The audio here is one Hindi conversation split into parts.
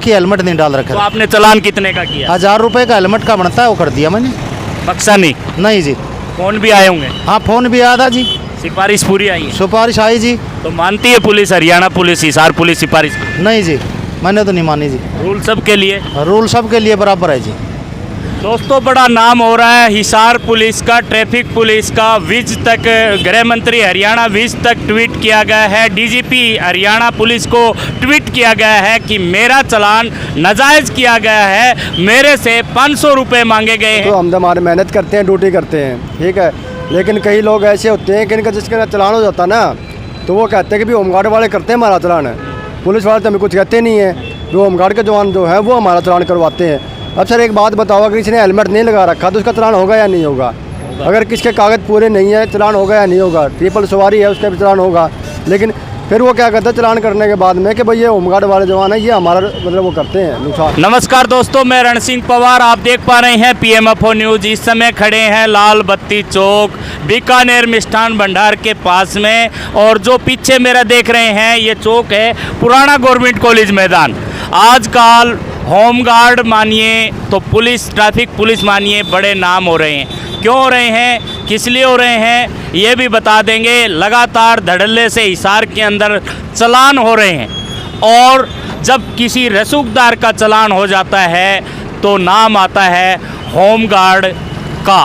बाकी हेलमेट नहीं डाल रखा तो था। आपने चालान कितने का किया? 1000 रुपये का हेलमेट का बनता है वो कर दिया मैंने। बक्सा नहीं? नहीं जी। फोन भी आए होंगे? हाँ फ़ोन भी आया था जी। सिफारिश पूरी आई है? सिफारिश आई जी। तो मानती है police, Haryana police, Hisar police सिफारिश? नहीं जी, मैंने तो नहीं मानी जी। रूल सब के लिए? रूल सब के लिए बराबर है जी। दोस्तों बड़ा नाम हो रहा है हिसार पुलिस का, ट्रैफिक पुलिस का। विज तक, गृह मंत्री हरियाणा विज तक ट्वीट किया गया है। डीजीपी हरियाणा पुलिस को ट्वीट किया गया है कि मेरा चालान नाजायज़ किया गया है, मेरे से 500 रुपये मांगे गए हैं। तो हम तो हमारी मेहनत करते हैं, ड्यूटी करते हैं, ठीक है, लेकिन कई लोग ऐसे होते हैं कि इनका जिसका चालान हो जाता ना तो वो कहते हैं कि भी होमगार्ड वाले करते हैं हमारा चालान है, पुलिस वाले तो हमें कुछ कहते नहीं है। जो होमगार्ड के जवान जो है वो हमारा चालान करवाते हैं। अब सर एक बात बताओ, अगर किसी ने हेलमेट नहीं लगा रखा तो उसका चालान होगा या नहीं होगा? अगर किसके कागज़ पूरे नहीं है चालान होगा या नहीं होगा? ट्रिपल सवारी है उसका भी चालान होगा। लेकिन फिर वो क्या करता है चालान करने के बाद में कि भाई ये होमगार्ड वाले जवान है, ये हमारा मतलब वो करते हैं नुकसान। नमस्कार दोस्तों, मैं रण सिंह पवार, आप देख पा रहे हैं PMFO न्यूज़। इस समय खड़े हैं लाल बत्ती चौक बीकानेर मिष्ठान भंडार के पास में, और जो पीछे मेरा देख रहे हैं ये चौक है पुराना गवर्नमेंट कॉलेज मैदान। आजकल होमगार्ड मानिए तो पुलिस, ट्रैफिक पुलिस मानिए, बड़े नाम हो रहे हैं। क्यों हो रहे हैं, किस लिए हो रहे हैं, ये भी बता देंगे। लगातार धड़ल्ले से हिसार के अंदर चालान हो रहे हैं, और जब किसी रसूखदार का चालान हो जाता है तो नाम आता है होमगार्ड का,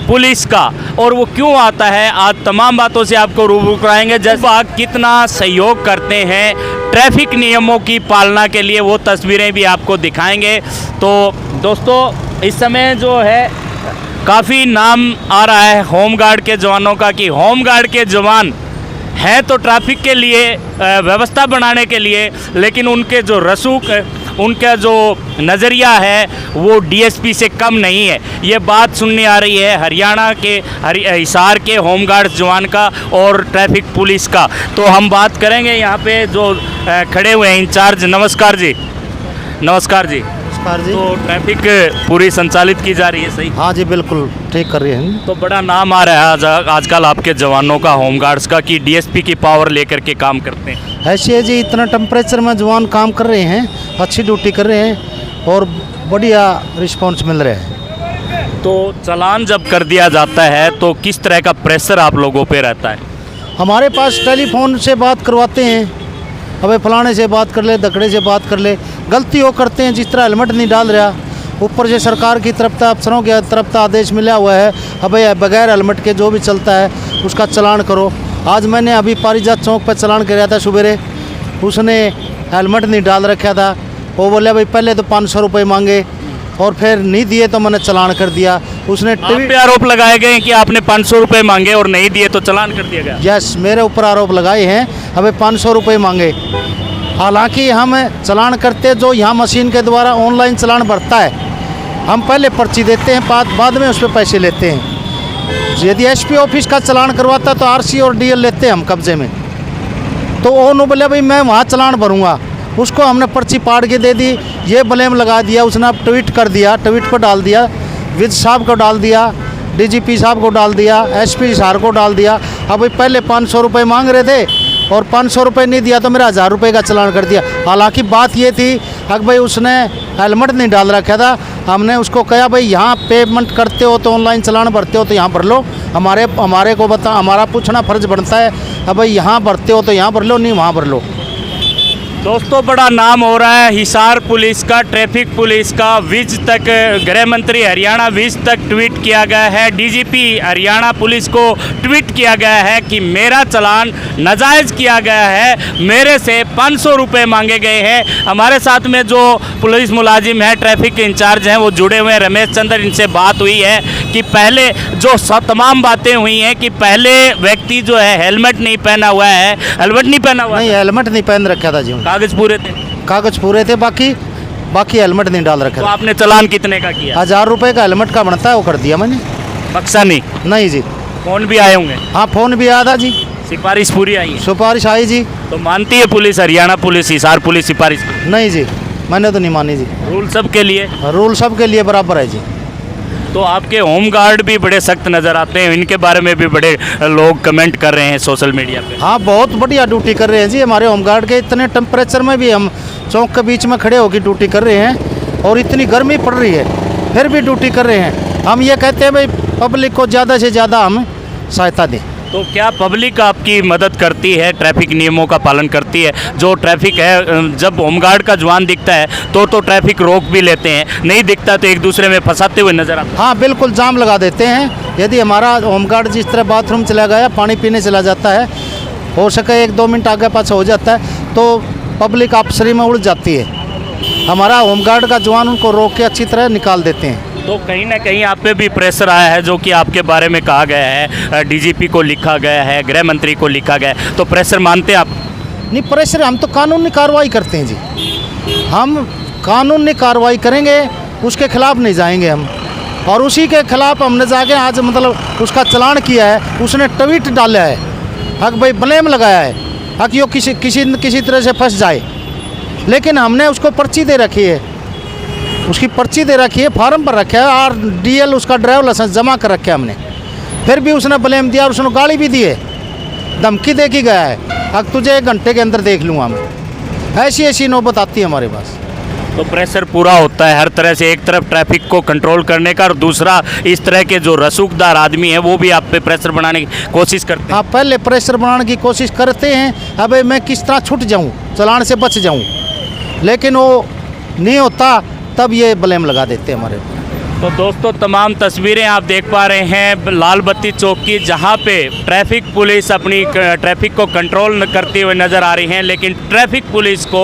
पुलिस का। और वो क्यों आता है, आज तमाम बातों से आपको रूबरू कराएंगे। जब आप कितना सहयोग करते हैं ट्रैफिक नियमों की पालना के लिए, वो तस्वीरें भी आपको दिखाएंगे। तो दोस्तों इस समय जो है काफ़ी नाम आ रहा है होमगार्ड के जवानों का, कि होमगार्ड के जवान हैं तो ट्रैफिक के लिए व्यवस्था बनाने के लिए, लेकिन उनके जो रसूख, उनका जो नज़रिया है वो डीएसपी से कम नहीं है। ये बात सुनने आ रही है हरियाणा के हिसार के होमगार्ड जवान का और ट्रैफिक पुलिस का। तो हम बात करेंगे यहाँ पे जो खड़े हुए हैं इंचार्ज। नमस्कार जी। नमस्कार जी। नमस्कार जी। तो ट्रैफिक पूरी संचालित की जा रही है, सही? हाँ जी बिल्कुल ठीक कर रही हैं। तो बड़ा नाम आ रहा है आजकल आपके जवानों का, होमगार्ड्स का, कि डीएसपी की पावर लेकर के काम करते हैं। ऐसे है जी, इतना टेम्परेचर में जवान काम कर रहे हैं, अच्छी ड्यूटी कर रहे हैं और बढ़िया रिस्पॉन्स मिल रहा है। तो चालान जब कर दिया जाता है तो किस तरह का प्रेशर आप लोगों पे रहता है? हमारे पास टेलीफोन से बात करवाते हैं, अबे फलाने से बात कर ले, दकड़े से बात कर ले, गलती वो करते हैं। जिस तरह हेलमेट नहीं डाल रहा, ऊपर से सरकार की तरफ से, अफसरों की तरफ से आदेश मिला हुआ है, अबे बगैर हेलमेट के जो भी चलता है उसका चालान करो। आज मैंने अभी पारिजात चौक पर चालान कराया था सुबेरे, उसने हेलमेट नहीं डाल रखा था। वो बोले भाई पहले तो 500 रुपये मांगे और फिर नहीं दिए तो मैंने चालान कर दिया। उसने आप पे आरोप लगाए गए हैं कि आपने 500 रुपये मांगे और नहीं दिए तो चालान कर दिया गया? यस, मेरे ऊपर आरोप लगाए हैं, अबे 500 रुपये मांगे। हालांकि हम चालान करते जो यहाँ मशीन के द्वारा ऑनलाइन चालान भरता है, हम पहले पर्ची देते हैं, बाद में उस पर पैसे लेते हैं। यदि एसपी ऑफिस का चालान करवाता तो आरसी और डीएल लेते हैं हम कब्जे में। तो उन्होंने बोला भाई मैं वहाँ चालान भरूँगा, उसको हमने पर्ची पाड़ के दे दी। ये ब्लेम लगा दिया उसने, अब ट्वीट कर दिया, ट्वीट पर डाल दिया, विज साहब को डाल दिया, डीजीपी साहब को डाल दिया, एसपी हिसार को डाल दिया। अब भाई पहले 500 रुपये मांग रहे थे और 500 रुपये नहीं दिया तो मेरा 1000 रुपये का चालान कर दिया। हालांकि बात ये थी कि भाई उसने हेलमेट नहीं डाल रखा था। हमने उसको कहा भाई यहाँ पेमेंट करते हो तो ऑनलाइन चालान भरते हो तो यहाँ भर लो, हमारे को बता, हमारा पूछना फ़र्ज बनता है। अब भाई यहाँ भरते हो तो यहाँ भर लो, नहीं वहाँ भर लो। दोस्तों बड़ा नाम हो रहा है हिसार पुलिस का, ट्रैफिक पुलिस का। विज तक, गृह मंत्री हरियाणा विज तक ट्वीट किया गया है। डीजीपी हरियाणा पुलिस को ट्वीट किया गया है कि मेरा चालान नाजायज़ किया गया है, मेरे से 500 रुपये मांगे गए हैं। हमारे साथ में जो पुलिस मुलाजिम है, ट्रैफिक के इंचार्ज हैं, वो जुड़े हुए हैं, रमेश चंद्र। इनसे बात हुई है कि पहले जो तमाम बातें हुई हैं कि पहले व्यक्ति जो है हेलमेट नहीं पहना हुआ है, हेलमेट नहीं पहना हुआ, नहीं हेलमेट नहीं पहन रखा था जी, कागज पूरे थे, कागज पूरे थे, बाकी हेलमेट नहीं डाल रखा तो था। आपने चालान कितने का किया? 1000 रुपये का हेलमेट का बनता है वो कर दिया मैंने। बक्सा नहीं? नहीं जी। फोन भी आए होंगे? हाँ फ़ोन भी आया था जी। सिफारिश पूरी आई है? सिफारिश आई जी। तो मानती है police, Haryana police, Hisar police सिफारिश? नहीं जी, मैंने तो नहीं मानी जी। रूल सब के लिए? रूल सब के लिए बराबर है जी। तो आपके होमगार्ड भी बड़े सख्त नज़र आते हैं, इनके बारे में भी बड़े लोग कमेंट कर रहे हैं सोशल मीडिया पे। हाँ, बहुत बढ़िया ड्यूटी कर रहे हैं जी हमारे होमगार्ड के। इतने टेम्परेचर में भी हम चौक के बीच में खड़े होकर ड्यूटी कर रहे हैं और इतनी गर्मी पड़ रही है फिर भी ड्यूटी कर रहे हैं। हम ये कहते हैं भाई पब्लिक को ज़्यादा से ज़्यादा हम सहायता दें। तो क्या पब्लिक आपकी मदद करती है, ट्रैफिक नियमों का पालन करती है? जो ट्रैफिक है, जब होमगार्ड का जवान दिखता है तो ट्रैफिक रोक भी लेते हैं, नहीं दिखता तो एक दूसरे में फंसाते हुए नजर आते हैं। हाँ, बिल्कुल जाम लगा देते हैं। यदि हमारा होमगार्ड जिस तरह बाथरूम चला गया, पानी पीने चला जाता है, हो सके 1-2 मिनट आगे पास हो जाता है तो पब्लिक आपसरी में उड़ जाती है। हमारा होमगार्ड का जवान उनको रोक के अच्छी तरह निकाल देते हैं। तो कहीं ना कहीं आप पे भी प्रेशर आया है, जो कि आपके बारे में कहा गया है, डीजीपी को लिखा गया है, गृह मंत्री को लिखा गया है, तो प्रेशर मानते हैं आप? नहीं, प्रेशर हम तो कानूनी कार्रवाई करते हैं जी। हम कानूनी कार्रवाई करेंगे, उसके खिलाफ नहीं जाएंगे हम। और उसी के खिलाफ हमने जाके आज मतलब उसका चलान किया है, उसने ट्वीट डाला है, हक भाई ब्लेम लगाया है, हक यो किसी तरह से फंस जाए। लेकिन हमने उसको पर्ची दे रखी है, उसकी पर्ची दे रखी है, फार्म पर रखा है और DL उसका ड्राइवर लाइसेंस जमा कर रखा है हमने। फिर भी उसने ब्लेम दिया और उसने गाली भी दी है, धमकी दे के गया है, अब तुझे 1 घंटे के अंदर देख लूँगा मैं। ऐसी नौबत आती है हमारे पास। तो प्रेशर पूरा होता है हर तरह से, एक तरफ ट्रैफिक को कंट्रोल करने का और दूसरा इस तरह के जो रसूखदार आदमी है वो भी आप पे प्रेशर बनाने की कोशिश करते हैं। हाँ, पहले प्रेशर बनाने की कोशिश करते हैं, अबे मैं किस तरह छूट जाऊँ, चलान से बच जाऊँ, लेकिन वो नहीं होता, तब ये ब्लेम लगा देते हैं हमारे ऊपर। तो दोस्तों, तमाम तस्वीरें आप देख पा रहे हैं लाल बत्ती चौक की, जहां पे ट्रैफिक पुलिस अपनी ट्रैफिक को कंट्रोल करते हुए नज़र आ रही हैं, लेकिन ट्रैफिक पुलिस को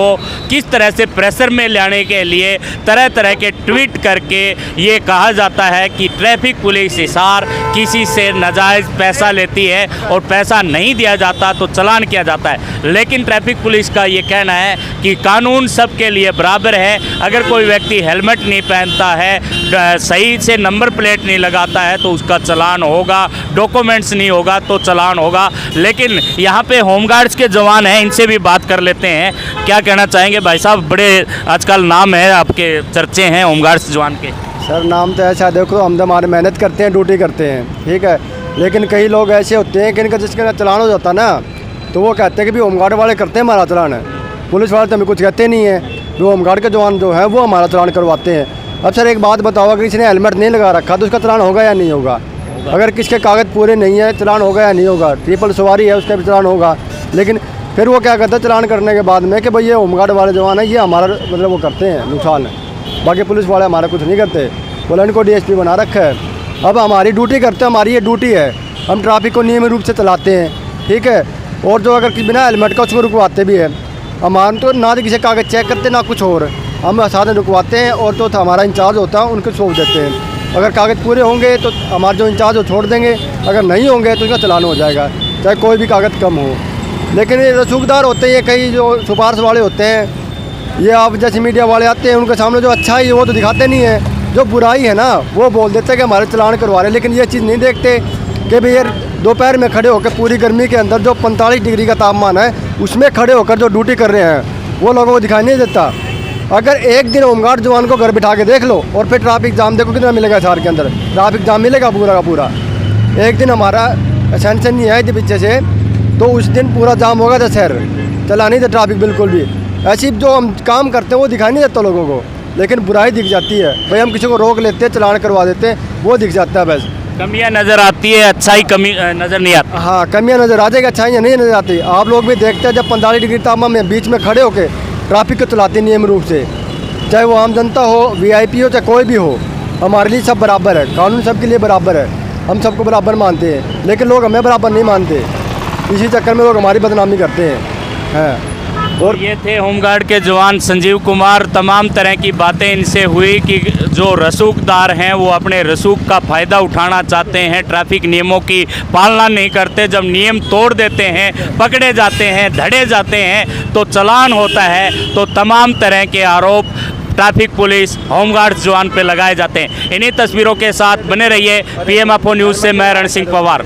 किस तरह से प्रेशर में लाने के लिए तरह तरह के ट्वीट करके ये कहा जाता है कि ट्रैफिक पुलिस हिसार किसी से नाजायज़ पैसा लेती है और पैसा नहीं दिया जाता तो चलान किया जाता है। लेकिन ट्रैफिक पुलिस का ये कहना है कि कानून सबके लिए बराबर है। अगर कोई व्यक्ति हेलमेट नहीं पहनता है, सही से नंबर प्लेट नहीं लगाता है तो उसका चालान होगा, डॉक्यूमेंट्स नहीं होगा तो चालान होगा। लेकिन यहाँ पे होमगार्ड्स के जवान हैं, इनसे भी बात कर लेते हैं। क्या कहना चाहेंगे भाई साहब? बड़े आजकल नाम है आपके, चर्चे हैं होमगार्ड्स जवान के। सर नाम तो ऐसा, देखो हम तो हमारे मेहनत करते हैं, ड्यूटी करते हैं, ठीक है, लेकिन कई लोग ऐसे होते हैं कि इनका जिसका चलान हो जाता ना तो वो कहते हैं कि भी होमगार्ड वाले करते हैं हमारा चलान, पुलिस वाले तो हमें कुछ कहते नहीं है, जो होमगार्ड के जवान जो है वो हमारा चलान करवाते हैं। अब सर एक बात बताओ, अगर किसी ने हेलमेट नहीं लगा रखा तो उसका चलान होगा या नहीं होगा? अगर किसके कागज़ पूरे नहीं है, चलान होगा या नहीं होगा? ट्रिपल सवारी है, उसका भी चलान होगा। लेकिन फिर वो क्या करता है चलान करने के बाद में कि भाई ये होमगार्ड वाले जवान है, ये हमारा मतलब वो करते हैं नुकसान है, बाकी पुलिस वाले हमारा कुछ नहीं करते, बोला इनको DSP बना रखा है। अब हमारी ड्यूटी करते हैं, हमारी ये ड्यूटी है, हम ट्रैफिक को नियमित रूप से चलाते हैं, ठीक है। और जो अगर बिना हेलमेट का उसको रुकवाते भी है, हमारे तो ना तो किसी कागज़ चेक करते ना कुछ और, हम साथ में रुकवाते हैं और तो हमारा इंचार्ज होता है उनको सौंप देते हैं। अगर कागज़ पूरे होंगे तो हमारे जो इंचार्ज हो छोड़ देंगे, अगर नहीं होंगे तो उसका चलान हो जाएगा, चाहे कोई भी कागज़ कम हो। लेकिन ये रसूखदार होते हैं, कई जो सिफारिश वाले होते हैं, ये आप जैसे मीडिया वाले आते हैं, उनके सामने जो अच्छा है वो तो दिखाते नहीं है, जो बुराई है ना वो बोल देते हैं कि हमारे चलान करवा रहे हैं। लेकिन ये चीज़ नहीं देखते कि भाई यार दोपहर में खड़े होकर पूरी गर्मी के अंदर जो 45 डिग्री का तापमान है उसमें खड़े होकर जो ड्यूटी कर रहे हैं वो लोगों को दिखाई नहीं देता। अगर एक दिन होमगार्ड जवान को घर बिठा के देख लो और फिर ट्रैफिक जाम देखो कितना मिलेगा शहर के अंदर, ट्रैफिक जाम मिलेगा पूरा का पूरा। एक दिन हमारा असेंशन नहीं है पीछे से तो उस दिन पूरा जाम होगा था शहर, चला नहीं था ट्रैफिक बिल्कुल भी। ऐसी जो हम काम करते हैं वो दिखाई नहीं देता लोगों को, लेकिन बुराई दिख जाती है। भाई हम किसी को रोक लेते हैं, चलान करवा देते हैं, वो दिख जाता है। बस कमियां नज़र आती है, अच्छाई कमी नज़र नहीं आती। हाँ, कमियां नज़र आ जाएगी, अच्छाइयाँ नहीं नज़र आती। आप लोग भी देखते हैं जब 45 डिग्री तापमान में बीच में खड़े होकर ट्रैफिक को चलाते नियम रूप से, चाहे वो आम जनता हो, VIP हो, चाहे कोई भी हो, हमारे लिए सब बराबर है, कानून सबके लिए बराबर है, हम सबको बराबर मानते हैं। लेकिन लोग हमें बराबर नहीं मानते, इसी चक्कर में लोग हमारी बदनामी करते हैं। और ये थे होमगार्ड के जवान संजीव कुमार। तमाम तरह की बातें इनसे हुई कि जो रसूखदार हैं वो अपने रसूख का फ़ायदा उठाना चाहते हैं, ट्रैफिक नियमों की पालना नहीं करते, जब नियम तोड़ देते हैं, पकड़े जाते हैं, धड़े जाते हैं तो चालान होता है। तो तमाम तरह के आरोप ट्रैफिक पुलिस, होमगार्ड्स जवान पे लगाए जाते हैं। इन्हीं तस्वीरों के साथ बने रहिए PMFO न्यूज़ से मैं रण सिंह पवार।